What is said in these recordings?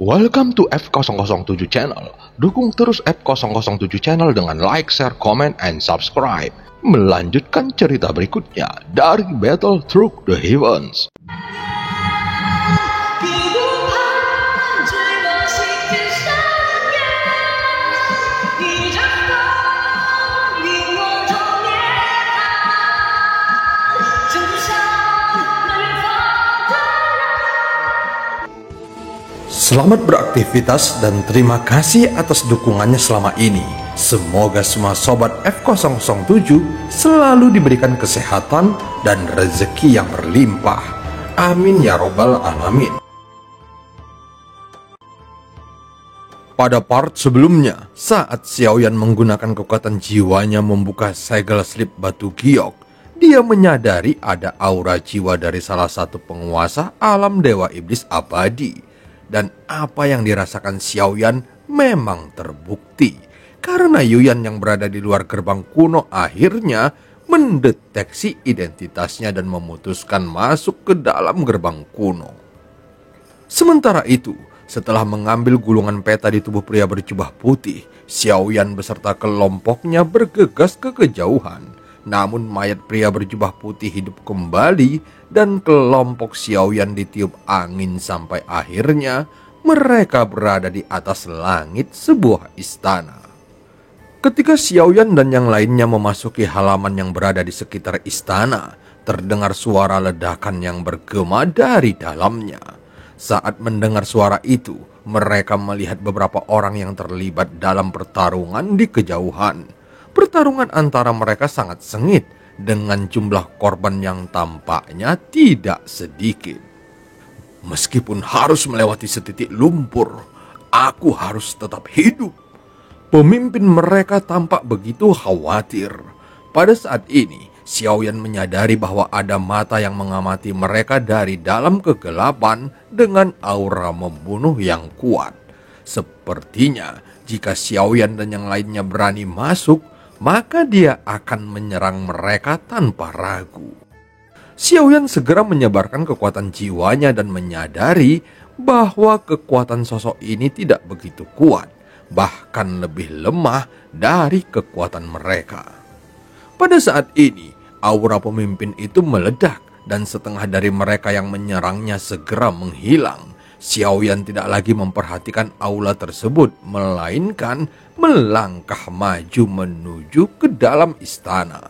Welcome to F007 Channel. Dukung terus F007 Channel dengan like, share, comment, and subscribe. Melanjutkan cerita berikutnya dari Battle Through the Heavens. Selamat beraktivitas dan terima kasih atas dukungannya selama ini. Semoga semua sobat F007 selalu diberikan kesehatan dan rezeki yang berlimpah. Amin ya robbal alamin. Pada part sebelumnya, saat Xiaoyan menggunakan kekuatan jiwanya membuka segel slip batu giok, dia menyadari ada aura jiwa dari salah satu penguasa alam dewa iblis abadi. Dan apa yang dirasakan Xiaoyan memang terbukti. Karena Yuyan yang berada di luar gerbang kuno akhirnya mendeteksi identitasnya dan memutuskan masuk ke dalam gerbang kuno. Sementara itu, setelah mengambil gulungan peta di tubuh pria berjubah putih, Xiaoyan beserta kelompoknya bergegas ke kejauhan. Namun mayat pria berjubah putih hidup kembali dan kelompok Xiaoyan ditiup angin sampai akhirnya mereka berada di atas langit sebuah istana. Ketika Xiaoyan dan yang lainnya memasuki halaman yang berada di sekitar istana, terdengar suara ledakan yang bergema dari dalamnya. Saat mendengar suara itu, mereka melihat beberapa orang yang terlibat dalam pertarungan di kejauhan. Pertarungan antara mereka sangat sengit dengan jumlah korban yang tampaknya tidak sedikit. Meskipun harus melewati setitik lumpur, aku harus tetap hidup. Pemimpin mereka tampak begitu khawatir. Pada saat ini, Xiaoyan menyadari bahwa ada mata yang mengamati mereka dari dalam kegelapan dengan aura membunuh yang kuat. Sepertinya jika Xiaoyan dan yang lainnya berani masuk, maka dia akan menyerang mereka tanpa ragu. Xiaoyan segera menyebarkan kekuatan jiwanya dan menyadari bahwa kekuatan sosok ini tidak begitu kuat, bahkan lebih lemah dari kekuatan mereka. Pada saat ini, aura pemimpin itu meledak dan setengah dari mereka yang menyerangnya segera menghilang. Xiaoyan tidak lagi memperhatikan aula tersebut, melainkan melangkah maju menuju ke dalam istana.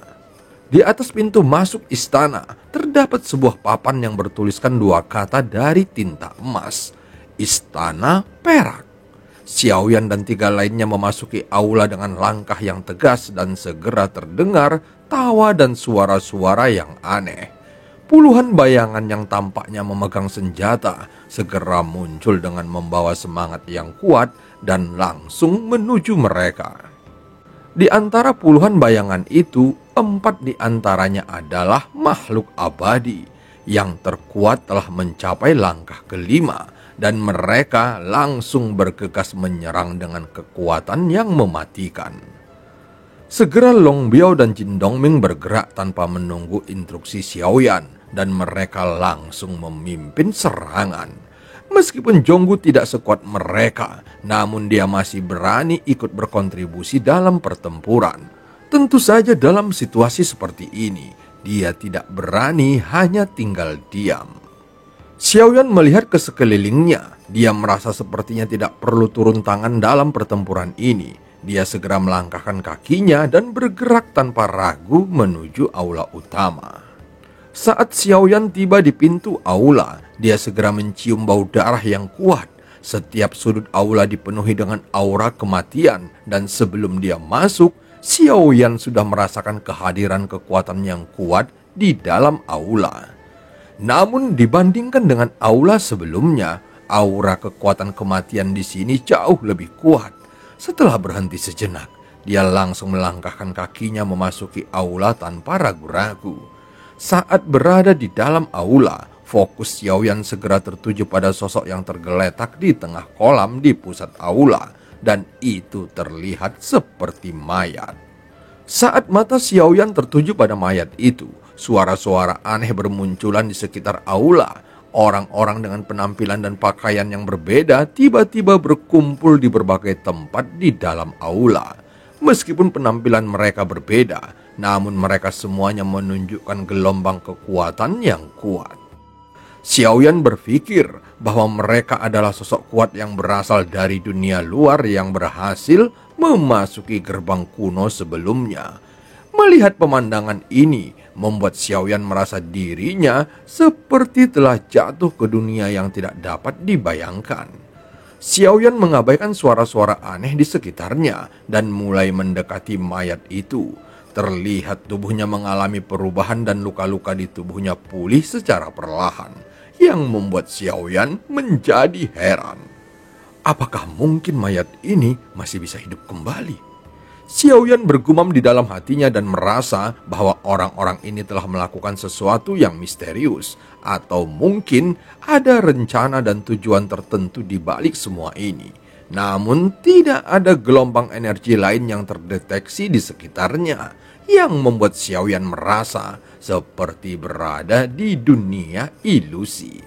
Di atas pintu masuk istana, terdapat sebuah papan yang bertuliskan dua kata dari tinta emas, Istana Perak. Xiaoyan dan tiga lainnya memasuki aula dengan langkah yang tegas dan segera terdengar tawa dan suara-suara yang aneh. Puluhan bayangan yang tampaknya memegang senjata segera muncul dengan membawa semangat yang kuat dan langsung menuju mereka. Di antara puluhan bayangan itu, 4 di antaranya adalah makhluk abadi. Yang terkuat telah mencapai langkah kelima dan mereka langsung bergegas menyerang dengan kekuatan yang mematikan. Segera Long Biao dan Jin Dongming bergerak tanpa menunggu instruksi Xiaoyan. Dan mereka langsung memimpin serangan. Meskipun Zhonggu tidak sekuat mereka, namun dia masih berani ikut berkontribusi dalam pertempuran. Tentu saja dalam situasi seperti ini, dia tidak berani hanya tinggal diam. Xiaoyan melihat ke sekelilingnya. Dia merasa sepertinya tidak perlu turun tangan dalam pertempuran ini. Dia segera melangkahkan kakinya dan bergerak tanpa ragu menuju aula utama. Saat Xiaoyan tiba di pintu aula, dia segera mencium bau darah yang kuat. Setiap sudut aula dipenuhi dengan aura kematian dan sebelum dia masuk, Xiaoyan sudah merasakan kehadiran kekuatan yang kuat di dalam aula. Namun dibandingkan dengan aula sebelumnya, aura kekuatan kematian di sini jauh lebih kuat. Setelah berhenti sejenak, dia langsung melangkahkan kakinya memasuki aula tanpa ragu-ragu. Saat berada di dalam aula, fokus Xiaoyan segera tertuju pada sosok yang tergeletak di tengah kolam di pusat aula, dan itu terlihat seperti mayat. Saat mata Xiaoyan tertuju pada mayat itu, suara-suara aneh bermunculan di sekitar aula. Orang-orang dengan penampilan dan pakaian yang berbeda tiba-tiba berkumpul di berbagai tempat di dalam aula. Meskipun penampilan mereka berbeda, namun mereka semuanya menunjukkan gelombang kekuatan yang kuat. Xiaoyan berpikir bahwa mereka adalah sosok kuat yang berasal dari dunia luar yang berhasil memasuki gerbang kuno sebelumnya. Melihat pemandangan ini membuat Xiaoyan merasa dirinya seperti telah jatuh ke dunia yang tidak dapat dibayangkan. Xiaoyan mengabaikan suara-suara aneh di sekitarnya dan mulai mendekati mayat itu. Terlihat tubuhnya mengalami perubahan dan luka-luka di tubuhnya pulih secara perlahan, yang membuat Xiaoyan menjadi heran. Apakah mungkin mayat ini masih bisa hidup kembali? Xiaoyan bergumam di dalam hatinya dan merasa bahwa orang-orang ini telah melakukan sesuatu yang misterius, atau mungkin ada rencana dan tujuan tertentu di balik semua ini. Namun tidak ada gelombang energi lain yang terdeteksi di sekitarnya, yang membuat Xiaoyan merasa seperti berada di dunia ilusi.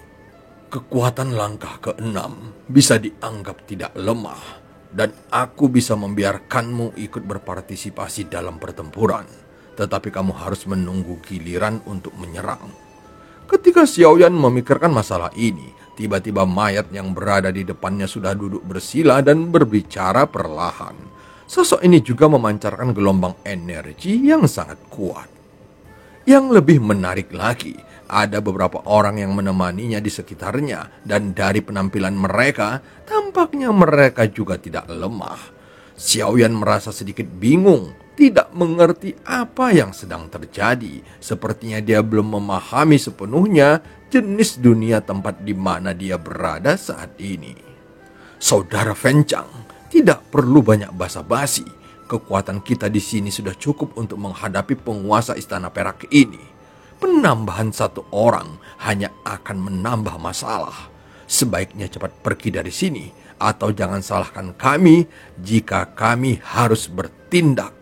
Kekuatan langkah keenam bisa dianggap tidak lemah, dan aku bisa membiarkanmu ikut berpartisipasi dalam pertempuran. Tetapi kamu harus menunggu giliran untuk menyerang. Ketika Xiaoyan memikirkan masalah ini, tiba-tiba mayat yang berada di depannya sudah duduk bersila dan berbicara perlahan. Sosok ini juga memancarkan gelombang energi yang sangat kuat. Yang lebih menarik lagi, ada beberapa orang yang menemaninya di sekitarnya, dan dari penampilan mereka, tampaknya mereka juga tidak lemah. Xiaoyan merasa sedikit bingung, tidak mengerti apa yang sedang terjadi. Sepertinya dia belum memahami sepenuhnya jenis dunia tempat di mana dia berada saat ini. Saudara Fencang, tidak perlu banyak basa-basi. Kekuatan kita di sini sudah cukup untuk menghadapi penguasa Istana Perak ini. Penambahan satu orang hanya akan menambah masalah. Sebaiknya cepat pergi dari sini, atau jangan salahkan kami jika kami harus bertindak.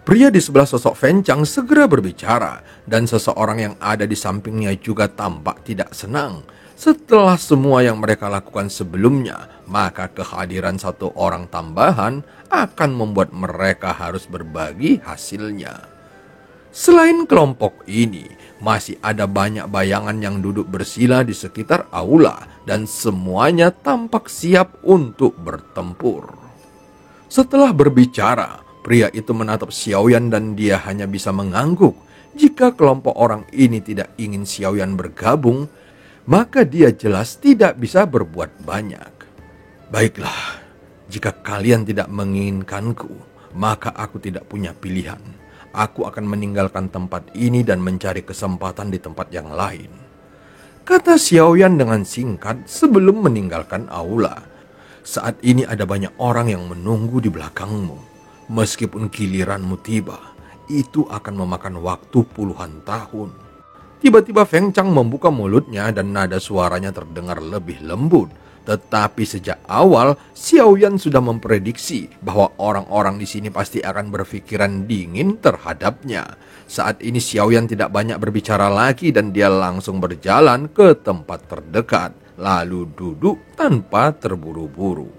Pria di sebelah sosok Fencang segera berbicara, dan seseorang yang ada di sampingnya juga tampak tidak senang. Setelah semua yang mereka lakukan sebelumnya, maka kehadiran satu orang tambahan akan membuat mereka harus berbagi hasilnya. Selain kelompok ini, masih ada banyak bayangan yang duduk bersila di sekitar aula, dan semuanya tampak siap untuk bertempur. Setelah berbicara, pria itu menatap Xiaoyan dan dia hanya bisa mengangguk. Jika kelompok orang ini tidak ingin Xiaoyan bergabung, maka dia jelas tidak bisa berbuat banyak. Baiklah, jika kalian tidak menginginkanku, maka aku tidak punya pilihan. Aku akan meninggalkan tempat ini dan mencari kesempatan di tempat yang lain, kata Xiaoyan dengan singkat sebelum meninggalkan aula. Saat ini ada banyak orang yang menunggu di belakangmu. Meskipun giliranmu tiba, itu akan memakan waktu puluhan tahun. Tiba-tiba Feng Chang membuka mulutnya dan nada suaranya terdengar lebih lembut. Tetapi sejak awal, Xiaoyan sudah memprediksi bahwa orang-orang di sini pasti akan berpikiran dingin terhadapnya. Saat ini Xiaoyan tidak banyak berbicara lagi dan dia langsung berjalan ke tempat terdekat, lalu duduk tanpa terburu-buru.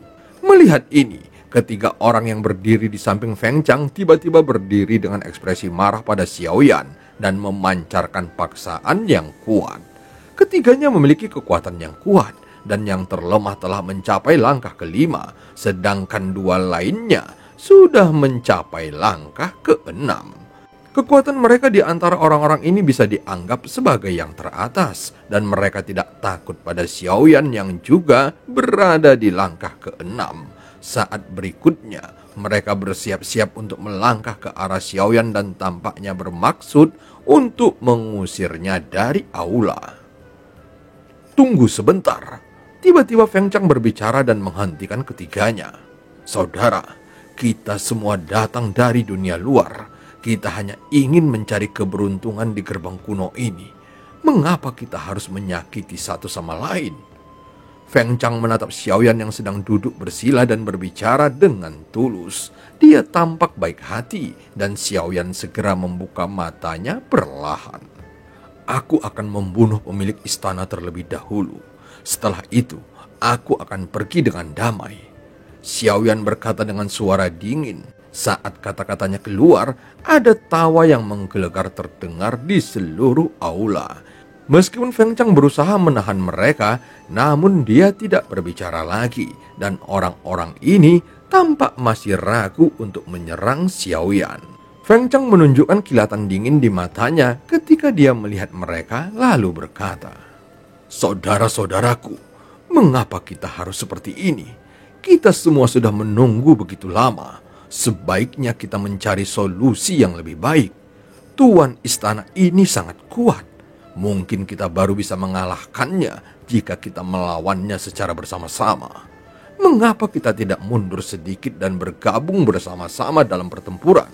Melihat ini, ketiga orang yang berdiri di samping Feng Chang tiba-tiba berdiri dengan ekspresi marah pada Xiaoyan dan memancarkan paksaan yang kuat. Ketiganya memiliki kekuatan yang kuat, dan yang terlemah telah mencapai langkah kelima, sedangkan dua lainnya sudah mencapai langkah keenam. Kekuatan mereka di antara orang-orang ini bisa dianggap sebagai yang teratas, dan mereka tidak takut pada Xiaoyan yang juga berada di langkah keenam. Saat berikutnya, mereka bersiap-siap untuk melangkah ke arah Xiaoyan dan tampaknya bermaksud untuk mengusirnya dari aula. Tunggu sebentar. Tiba-tiba Feng Chang berbicara dan menghentikan ketiganya. Saudara, kita semua datang dari dunia luar. Kita hanya ingin mencari keberuntungan di gerbang kuno ini. Mengapa kita harus menyakiti satu sama lain? Feng Chang menatap Xiaoyan yang sedang duduk bersila dan berbicara dengan tulus. Dia tampak baik hati dan Xiaoyan segera membuka matanya perlahan. aku akan membunuh pemilik istana terlebih dahulu. Setelah itu, aku akan pergi dengan damai." Xiaoyan berkata dengan suara dingin. Saat kata-katanya keluar, ada tawa yang menggelegar terdengar di seluruh aula. Meskipun Feng Chang berusaha menahan mereka, namun dia tidak berbicara lagi, dan orang-orang ini tampak masih ragu untuk menyerang Xiaoyan. Feng Chang menunjukkan kilatan dingin di matanya ketika dia melihat mereka, lalu berkata, "Saudara-saudaraku, mengapa kita harus seperti ini? Kita semua sudah menunggu begitu lama. Sebaiknya kita mencari solusi yang lebih baik. Tuan istana ini sangat kuat. Mungkin kita baru bisa mengalahkannya jika kita melawannya secara bersama-sama. Mengapa kita tidak mundur sedikit dan bergabung bersama-sama dalam pertempuran,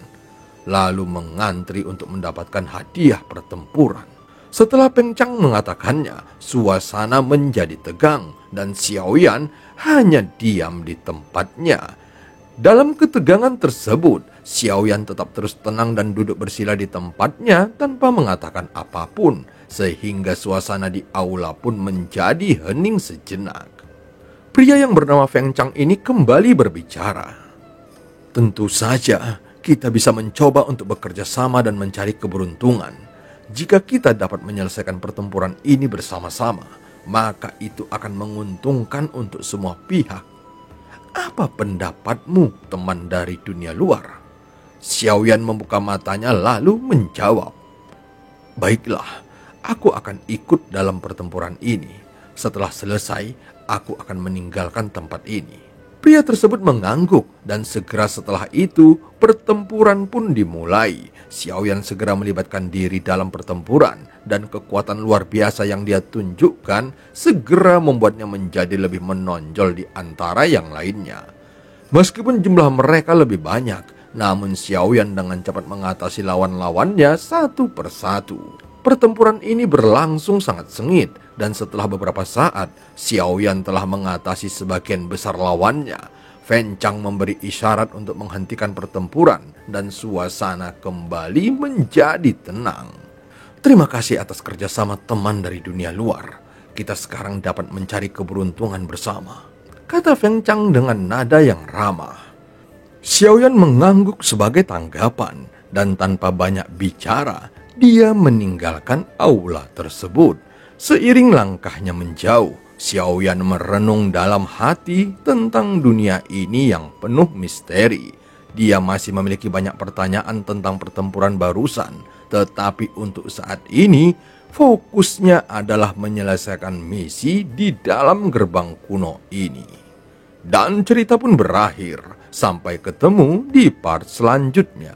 lalu mengantri untuk mendapatkan hadiah pertempuran?" Setelah Feng Chang mengatakannya, suasana menjadi tegang dan Xiaoyan hanya diam di tempatnya. Dalam ketegangan tersebut, Xiaoyan tetap terus tenang dan duduk bersila di tempatnya tanpa mengatakan apapun, sehingga suasana di aula pun menjadi hening sejenak. Pria yang bernama Feng Chang ini kembali berbicara. "Tentu saja kita bisa mencoba untuk bekerja sama dan mencari keberuntungan. Jika kita dapat menyelesaikan pertempuran ini bersama-sama, maka itu akan menguntungkan untuk semua pihak. Apa pendapatmu, teman dari dunia luar?" Xiaoyan membuka matanya lalu menjawab, "Baiklah, aku akan ikut dalam pertempuran ini. Setelah selesai, aku akan meninggalkan tempat ini." Pria tersebut mengangguk dan segera setelah itu pertempuran pun dimulai. Xiaoyan segera melibatkan diri dalam pertempuran dan kekuatan luar biasa yang dia tunjukkan segera membuatnya menjadi lebih menonjol di antara yang lainnya. Meskipun jumlah mereka lebih banyak, namun Xiaoyan dengan cepat mengatasi lawan-lawannya satu persatu. Pertempuran ini berlangsung sangat sengit dan setelah beberapa saat, Xiaoyan telah mengatasi sebagian besar lawannya. Feng Chang memberi isyarat untuk menghentikan pertempuran dan suasana kembali menjadi tenang. "Terima kasih atas kerjasama teman dari dunia luar. Kita sekarang dapat mencari keberuntungan bersama," kata Feng Chang dengan nada yang ramah. Xiaoyan mengangguk sebagai tanggapan dan tanpa banyak bicara, dia meninggalkan aula tersebut. Seiring langkahnya menjauh, Xiaoyan merenung dalam hati tentang dunia ini yang penuh misteri. Dia masih memiliki banyak pertanyaan tentang pertempuran barusan, tetapi untuk saat ini fokusnya adalah menyelesaikan misi di dalam gerbang kuno ini. Dan cerita pun berakhir. Sampai ketemu di part selanjutnya.